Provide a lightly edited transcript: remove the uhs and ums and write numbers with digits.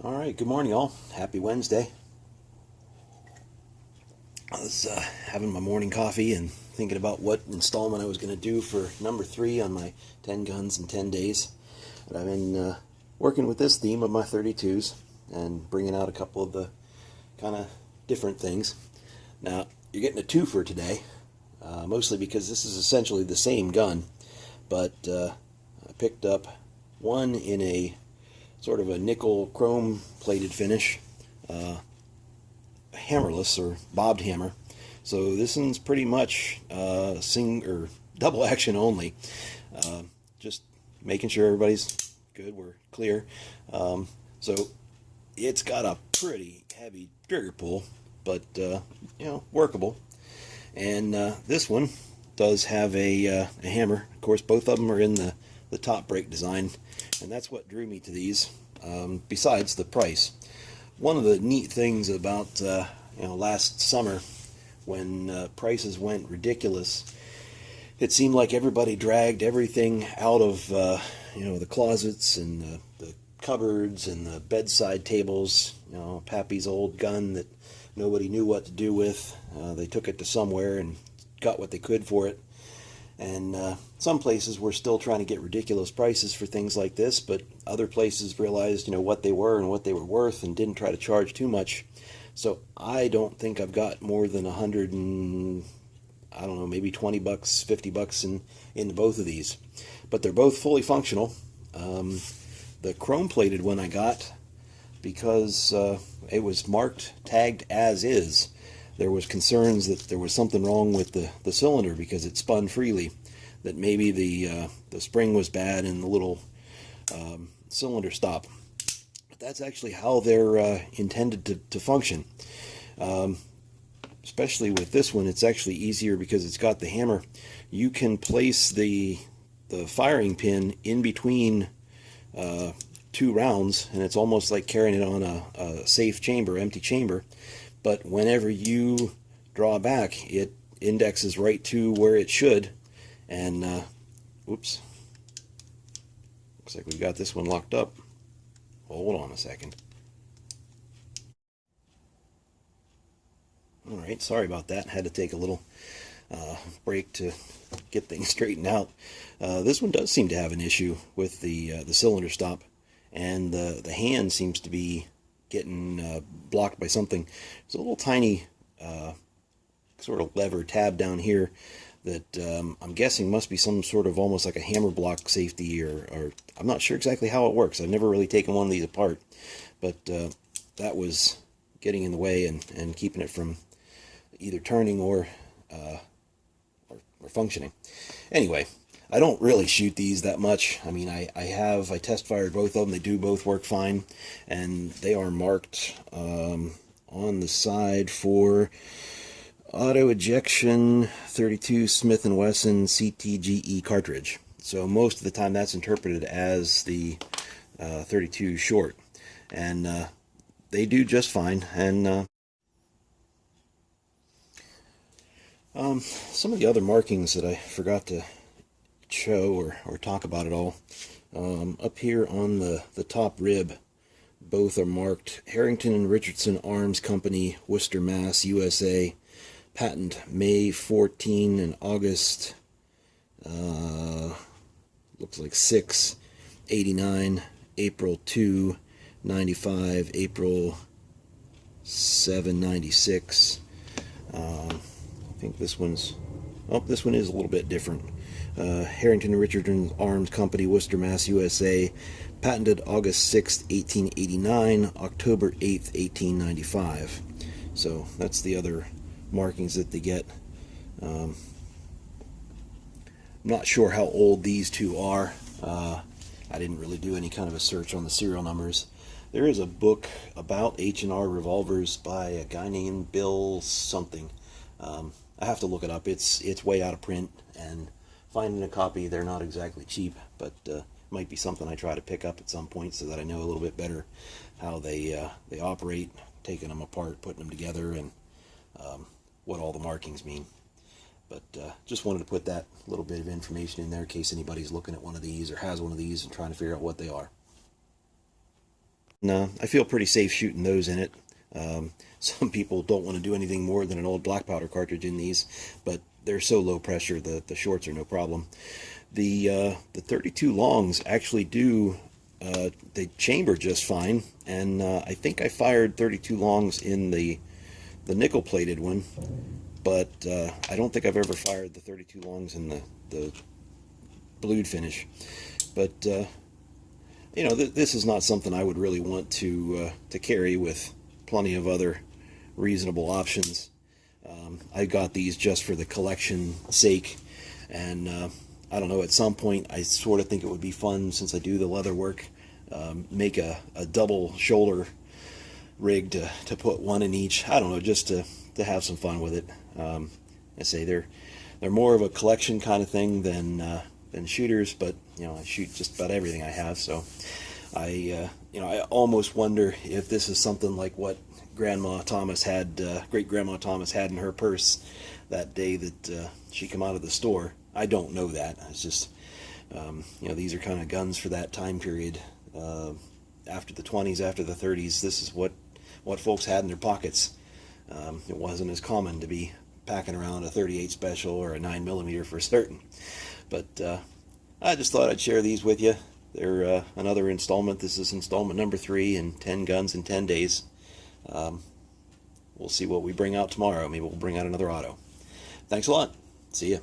All right, good morning, all. Happy Wednesday. I was having my morning coffee and thinking about what installment I was going to do for number 3 on my 10 guns in 10 days. But I've been working with this theme of my 32s and bringing out a couple of the kind of different things. Now, you're getting a twofer today, mostly because this is essentially the same gun, but I picked up one in a sort of a nickel chrome plated finish, hammerless or bobbed hammer. So this one's pretty much or double action only. Just making sure everybody's good, we're clear. So it's got a pretty heavy trigger pull, but workable. And this one does have a hammer. Of course, both of them are in the Topbreak design, and that's what drew me to these. Besides the price, one of the neat things about last summer when prices went ridiculous, it seemed like everybody dragged everything out of the closets and the cupboards and the bedside tables. Pappy's old gun that nobody knew what to do with. They took it to somewhere and got what they could for it. And some places were still trying to get ridiculous prices for things like this, but other places realized, what they were and what they were worth and didn't try to charge too much. So I don't think I've got more than 100 and, I don't know, maybe 20 bucks, 50 bucks in both of these. But they're both fully functional. The chrome-plated one I got because it was marked, tagged as is. There was concerns that there was something wrong with the cylinder because it spun freely, that maybe the spring was bad in the little cylinder stop. But that's actually how they're intended to function. Especially with this one, it's actually easier because it's got the hammer. You can place the firing pin in between two rounds, and it's almost like carrying it on a safe chamber, empty chamber. But whenever you draw back, it indexes right to where it should. And, oops. Looks like we've got this one locked up. Hold on a second. Alright, sorry about that. Had to take a little break to get things straightened out. This one does seem to have an issue with the cylinder stop. And the hand seems to be getting blocked by something. There's a little tiny sort of lever tab down here that I'm guessing must be some sort of almost like a hammer block safety, or I'm not sure exactly how it works. I've never really taken one of these apart, but that was getting in the way and keeping it from either turning or functioning. Anyway, I don't really shoot these that much. I mean, I test fired both of them. They do both work fine, and they are marked on the side for auto ejection 32 Smith & Wesson CTGE cartridge. So most of the time that's interpreted as the 32 short, and they do just fine. And some of the other markings that I forgot to show or talk about at all. Up here on the top rib, both are marked Harrington and Richardson Arms Company, Worcester, Mass, USA. Patent May 14 and August, looks like 6, 89, April 2, 95, April 7, 96. I think this one is a little bit different. Harrington and Richardson Arms Company, Worcester, Mass, USA. Patented August 6th, 1889, October 8th, 1895. So that's the other markings that they get. I'm not sure how old these two are. I didn't really do any kind of a search on the serial numbers. There is a book about H&R revolvers by a guy named Bill something. I have to look it up. It's way out of print, and finding a copy, they're not exactly cheap, but might be something I try to pick up at some point so that I know a little bit better how they operate, taking them apart, putting them together, and what all the markings mean. But just wanted to put that little bit of information in there in case anybody's looking at one of these or has one of these and trying to figure out what they are. No, I feel pretty safe shooting those in it. Some people don't want to do anything more than an old black powder cartridge in these, but they're so low pressure the shorts are no problem. The 32 longs actually do they chamber just fine, and I think I fired 32 longs in the nickel plated one, but I don't think I've ever fired the 32 longs in the blued finish. But you know, this is not something I would really want to carry with plenty of other reasonable options. I got these just for the collection sake, and I don't know, at some point I sort of think it would be fun, since I do the leather work, make a double shoulder rig to put one in each. I don't know, just to have some fun with it. I say they're more of a collection kind of thing than shooters, but you know, I shoot just about everything I have, so I you know, I almost wonder if this is something like what Grandma Thomas had, great Grandma Thomas had in her purse that day that she come out of the store. I don't know that. It's just you know, these are kind of guns for that time period. After the 20s, after the 30s, this is what folks had in their pockets. It wasn't as common to be packing around a 38 special or a 9mm for certain. But I just thought I'd share these with you. They're another installment. This is installment number 3 in 10 guns in 10 days. We'll see what we bring out tomorrow. Maybe we'll bring out another auto. Thanks a lot. See ya.